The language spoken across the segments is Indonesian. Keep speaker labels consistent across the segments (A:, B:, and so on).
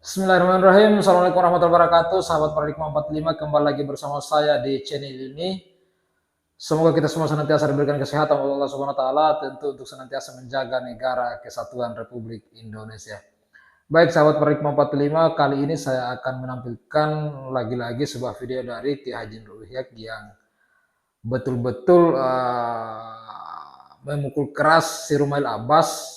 A: Bismillahirrahmanirrahim. Assalamualaikum warahmatullahi wabarakatuh. Sahabat Paradigma 45 kembali lagi bersama saya di channel ini. Semoga kita semua senantiasa diberikan kesehatan oleh Allah Subhanahu wa taala, tentu untuk senantiasa menjaga negara kesatuan Republik Indonesia. Baik sahabat Paradigma 45, kali ini saya akan menampilkan lagi-lagi sebuah video dari Ki Haji Nurul Hyak yang betul-betul memukul keras si Rumail Abbas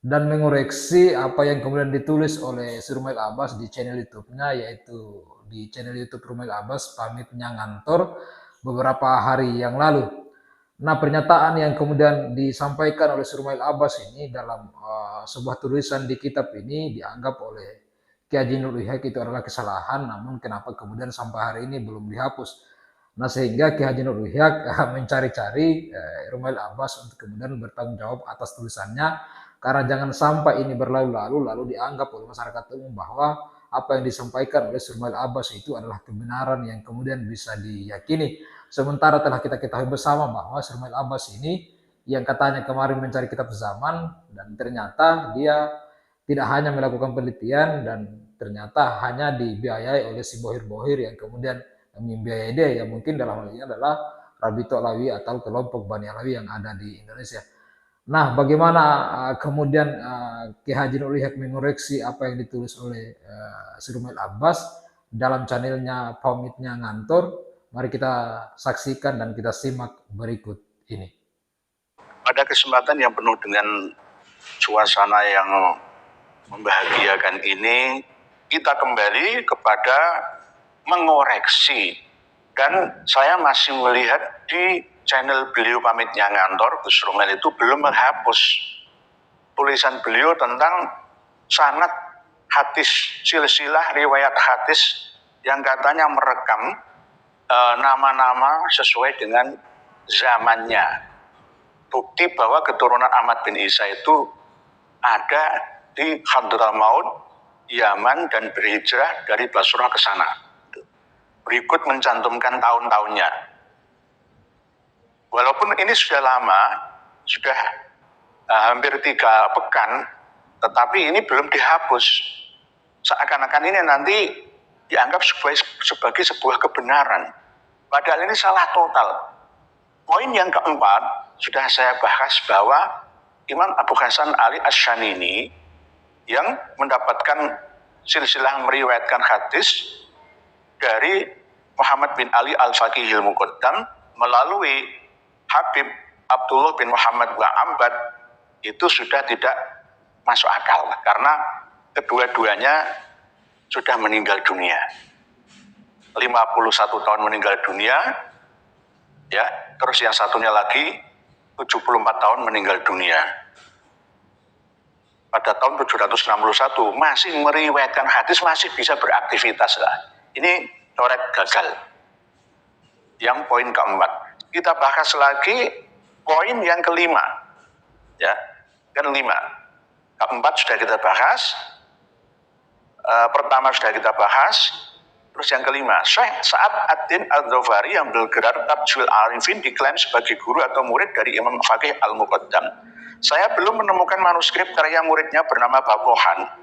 A: dan mengoreksi apa yang kemudian ditulis oleh si Rumail Abbas di channel YouTube-nya, yaitu di channel YouTube Rumail Abbas pamitnya ngantor beberapa hari yang lalu. Nah, pernyataan yang kemudian disampaikan oleh si Rumail Abbas ini dalam sebuah tulisan di kitab ini dianggap oleh Ki Haji Nurul Hyak itu adalah kesalahan, namun kenapa kemudian sampai hari ini belum dihapus. Nah, sehingga Ki Haji Nurul Hyak mencari-cari Rumail Abbas untuk kemudian bertanggung jawab atas tulisannya, karena jangan sampai ini berlalu-lalu lalu dianggap oleh masyarakat umum bahwa apa yang disampaikan oleh Rumail Abbas itu adalah kebenaran yang kemudian bisa diyakini. Sementara telah kita ketahui bersama bahwa Rumail Abbas ini yang katanya kemarin mencari kitab zaman, dan ternyata dia tidak hanya melakukan penelitian dan ternyata hanya dibiayai oleh si bohir-bohir yang kemudian membiayai dia, yang mungkin dalam hal ini adalah Rabito Alawi atau kelompok Bani Alawi yang ada di Indonesia. Nah, bagaimana kemudian Ki Haji Nurul Hyak mengoreksi apa yang ditulis oleh si Rumail Abbas dalam channelnya Pamitnya Ngantor? Mari kita saksikan dan kita simak berikut ini.
B: Pada kesempatan yang penuh dengan suasana yang membahagiakan ini, kita kembali kepada mengoreksi. Dan saya masih melihat di channel beliau Pamitnya Ngantor, Gus Rumail itu belum menghapus tulisan beliau tentang sanad hadis, silsilah riwayat hadis yang katanya merekam nama-nama sesuai dengan zamannya. Bukti bahwa keturunan Ahmad bin Isa itu ada di Hadramaut, Yaman, dan berhijrah dari Basrah ke sana. Berikut mencantumkan tahun-tahunnya. Walaupun ini sudah lama, sudah hampir 3 pekan, tetapi ini belum dihapus. Seakan-akan ini nanti dianggap sebagai sebuah kebenaran. Padahal ini salah total. Poin yang keempat, sudah saya bahas bahwa Imam Abu Hasan Ali Asy-Syanini yang mendapatkan silsilah meriwayatkan hadis dari Muhammad bin Ali Al-Faqihil Muqaddam melalui Habib Abdullah bin Muhammad wa Ambad, itu sudah tidak masuk akal karena kedua-duanya sudah meninggal dunia. 51 tahun meninggal dunia, ya, terus yang satunya lagi 74 tahun meninggal dunia. Pada tahun 761 masih meriwayatkan hadis, masih bisa beraktivitas lah. Ini coret gagal. Yang poin keempat. Kita bahas lagi poin yang kelima. Ya, kan 5. Keempat sudah kita bahas. Pertama sudah kita bahas. Terus yang kelima, Syekh Sa'ad ad-Din al-Dhafari yang bergelar Tabjul Arifin diklaim sebagai guru atau murid dari Imam Faqih al-Muqaddam. Saya belum menemukan manuskrip karya muridnya bernama Bakohan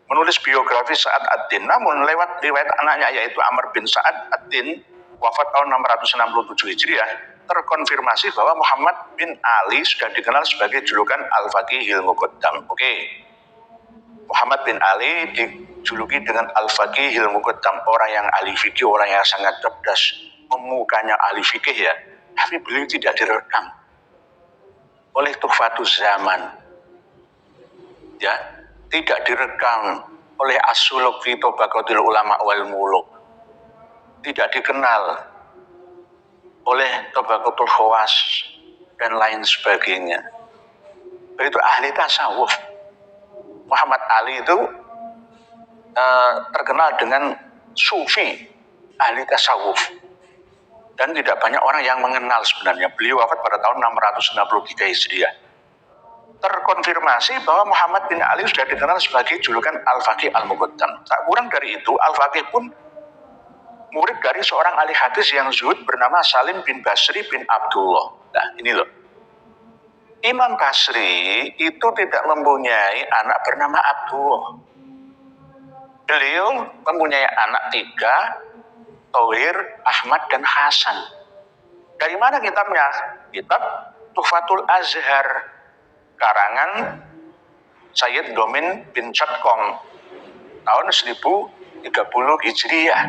B: menulis biografi Sa'ad ad-Din, namun lewat riwayat anaknya yaitu Amr bin Sa'ad ad-Din wafat tahun 667 Hijriah, terkonfirmasi bahwa Muhammad bin Ali sudah dikenal sebagai julukan Al-Faqihil Muqaddam. Oke. Muhammad bin Ali dijuluki dengan Al-Faqihil Muqaddam, orang yang ahli fikih, orang yang sangat cerdas, memukanya ahli fikih ya. Tapi beliau tidak direkam oleh Tuhfatuz Zaman. Ya, tidak direkam oleh As-Suluk fi Tabaqatil Ulama wal Muluk. Tidak dikenal oleh Tabaqatul Khawas dan lain sebagainya. Itu ahli tasawuf. Muhammad Ali itu terkenal dengan sufi, ahli tasawuf, dan tidak banyak orang yang mengenal sebenarnya. Beliau wafat pada tahun 663 Hijriah. Terkonfirmasi bahwa Muhammad bin Ali sudah dikenal sebagai julukan Al-Faqih Al-Muqaddam. Tak kurang dari itu, Al-Faqih pun murid dari seorang ahli hadis yang zuhud bernama Salim bin Basri bin Abdullah. Nah, ini loh. Imam Basri itu tidak mempunyai anak bernama Abdullah. Beliau mempunyai anak 3, Thohir, Ahmad, dan Hasan. Dari mana kitabnya? Kitab Tuhfatul Azhar, karangan Sayyid Domin bin Chatkong, tahun 1030 Hijriah.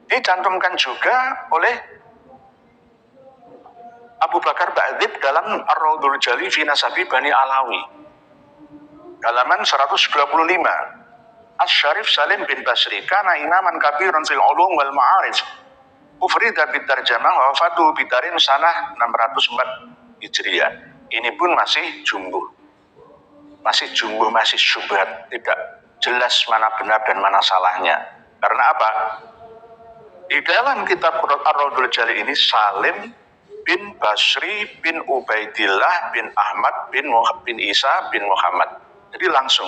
B: Dicantumkan juga oleh Abu Bakar Ba'dib dalam Ar-Raudhul Jali fi Nasabi Bani Alawi, halaman 125. Asy-Syarif Salim bin Basri kana imaman kabiran fil ulum wal ma'arif. Ufrida bitarjamah wa wafatu bidarin sanah 604 Hijriah. Ini pun masih jumbuh, masih syubhat, tidak jelas mana benar dan mana salahnya. Karena apa? Di dalam kitab Ar-Raudhul Jali ini Salim bin Basri bin Ubaidillah bin Ahmad bin Isa bin Muhammad. Jadi langsung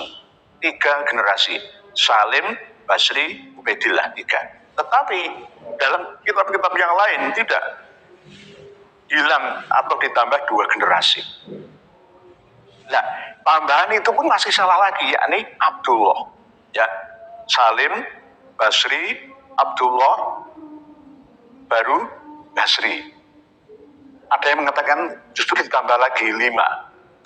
B: 3 generasi. Salim, Basri, Ubaidillah 3. Tetapi dalam kitab-kitab yang lain tidak, hilang atau ditambah 2 generasi. Nah, tambahan itu pun masih salah lagi, yakni Abdullah. Ya, Salim, Basri, Abdullah, baru Basri. Ada yang mengatakan justru ditambah lagi 5.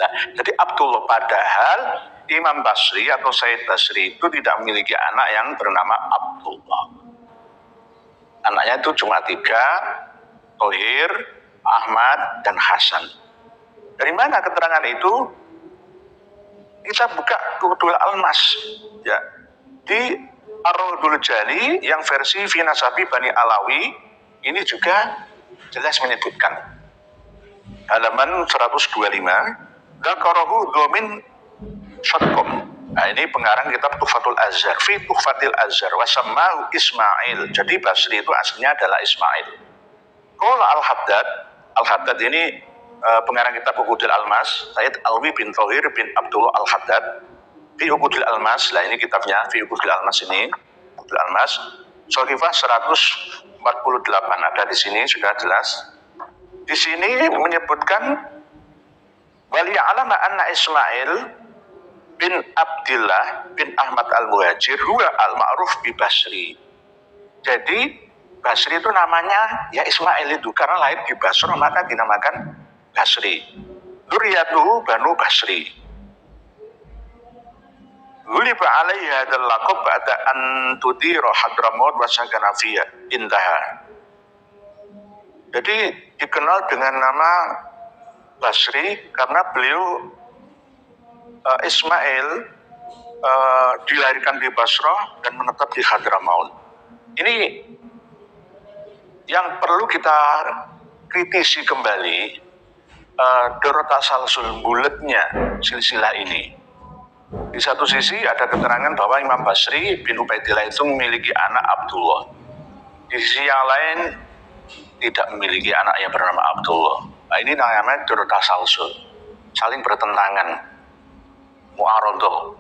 B: Nah, jadi Abdullah, padahal Imam Basri atau Sayyid Basri itu tidak memiliki anak yang bernama Abdullah. Anaknya itu cuma 3, Thohir, Ahmad, dan Hasan. Dari mana keterangan itu? Kita buka Tuhfatul Almas, ya, di Ar-Raudhul Jali yang versi fi Nasabi Bani Alawi ini juga jelas menyebutkan, halaman 125, Dzakarahu Domin Syatkom. Nah, ini pengarang kitab Tuhfatul Azhar, fi Tuhfatil Azhar wasammahu Ismail. Jadi Basri itu aslinya adalah Ismail. Qala Al-Haddad ini pengarang kitab Uqudul Almas, Sayyid Alwi bin Thohir bin Abdullah Al-Haddad, fi Uqudul Almas. Lah ini kitabnya, fi Uqudul Almas ini, Uqudul Almas, Shahifah 148 ada di sini sudah jelas. Di sini menyebutkan wal ya'lama anna Ismail bin Abdillah bin Ahmad al-Muhajir huwa al-ma'ruf bi Basri. Jadi Basri itu namanya ya Ismail itu karena lahir di Basra maka dinamakan Basri. Dzurriyyatuhu Banu Basri. Ghuliba alaihi hadzal laqab ba'da an tudira Hadramaut wa sakana fiha intaha. Jadi dikenal dengan nama Basri karena beliau Ismail dilahirkan di Basra dan menetap di Hadramaut. Ini yang perlu kita kritisi kembali, tasalsul bulatnya silsilah ini. Di satu sisi ada keterangan bahwa Imam Basri bin Ubaidillah itu memiliki anak Abdullah. Di sisi yang lain tidak memiliki anak yang bernama Abdullah. Nah, ini namanya tasalsul, saling bertentangan, mu'aradhah.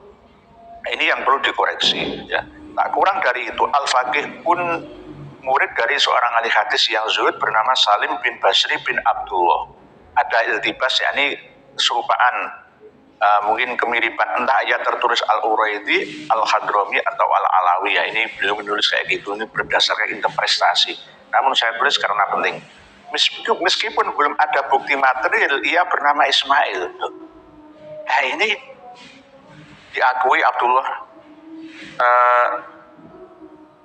B: Nah, ini yang perlu dikoreksi, ya. Tak kurang dari itu, Al-Faqih pun murid dari seorang ahli hadis yang zuhud bernama Salim bin Basri bin Abdullah. Ada iltibas, yakni keserupaan, mungkin kemiripan, entah ia tertulis Al-Uraidi, Al-Hadrami, atau Al-Alawi. Ya, ini beliau menulis kayak gitu, ini berdasarkan interpretasi. Namun saya tulis karena penting. Meskipun belum ada bukti material, ia bernama Ismail. Nah, ini diakui Abdullah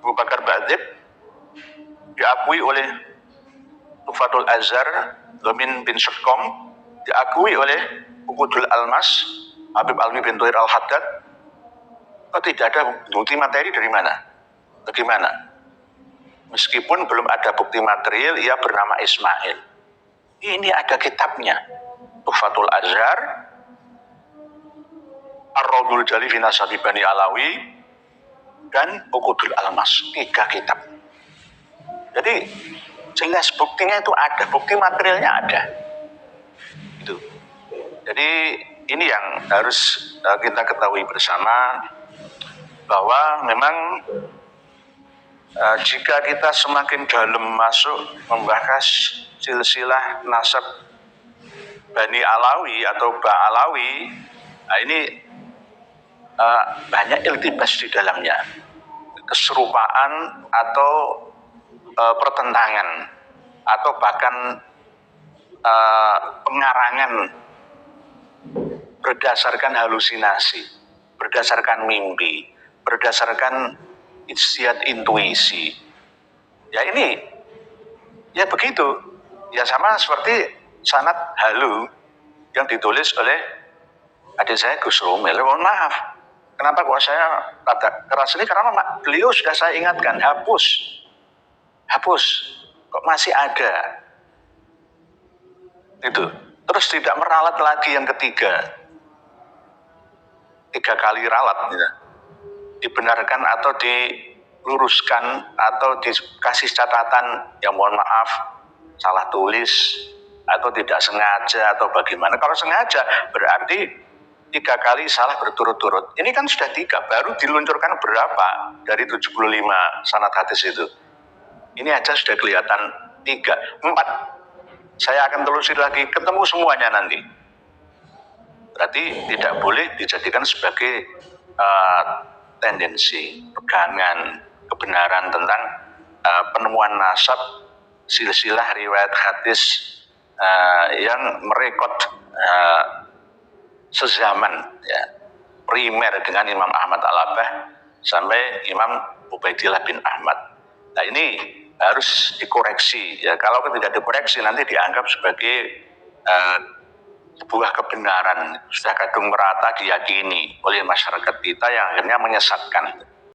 B: Abu Bakar Ba'dib, diakui oleh Tuhfatul Azhar Domin bin Syatkom, diakui oleh Uqudul Almas Habib Alwi bin Thohir Al-Haddad. Kok tidak ada bukti materi dari mana? Bagaimana? Meskipun belum ada bukti material, ia bernama Ismail. Ini ada kitabnya, Tuhfatul Azhar, Ar-Raudhul Jali fi Nasabi Bani Alawi, dan Uqudul Almas. 3 kitab. Jadi jelas buktinya itu ada, bukti materialnya ada. Itu. Jadi ini yang harus kita ketahui bersama, bahwa memang jika kita semakin dalam masuk membahas silsilah nasab Bani Alawi atau Ba'alawi, nah ini banyak iltibas di dalamnya, keserupaan atau pertentangan atau bahkan pengarangan berdasarkan halusinasi, berdasarkan mimpi, berdasarkan ijtihad intuisi. Ya ini, ya begitu. Ya sama seperti sanad halu yang ditulis oleh adik saya Gus Romel. Mohon maaf, kenapa kok saya rada keras ini? Karena beliau sudah saya ingatkan, hapus. Kok masih ada? Itu. Terus tidak meralat lagi yang ketiga. 3 kali ralat, ya. Dibenarkan atau diluruskan atau dikasih catatan, ya mohon maaf, salah tulis atau tidak sengaja atau bagaimana. Kalau sengaja berarti 3 kali salah berturut-turut. Ini kan sudah 3, baru diluncurkan berapa dari 75 sanad hadis itu. Ini aja sudah kelihatan 3, 4. Saya akan telusuri lagi, ketemu semuanya nanti. Berarti tidak boleh dijadikan sebagai tendensi, pegangan, kebenaran tentang penemuan nasab silsilah riwayat hadis yang merekod sezaman, ya, primer dengan Imam Ahmad Al-Abbah sampai Imam Ubaidillah bin Ahmad. Nah ini harus dikoreksi, ya. Kalau tidak dikoreksi nanti dianggap sebagai sebuah kebenaran, sudah kadung merata diyakini oleh masyarakat kita yang akhirnya menyesatkan.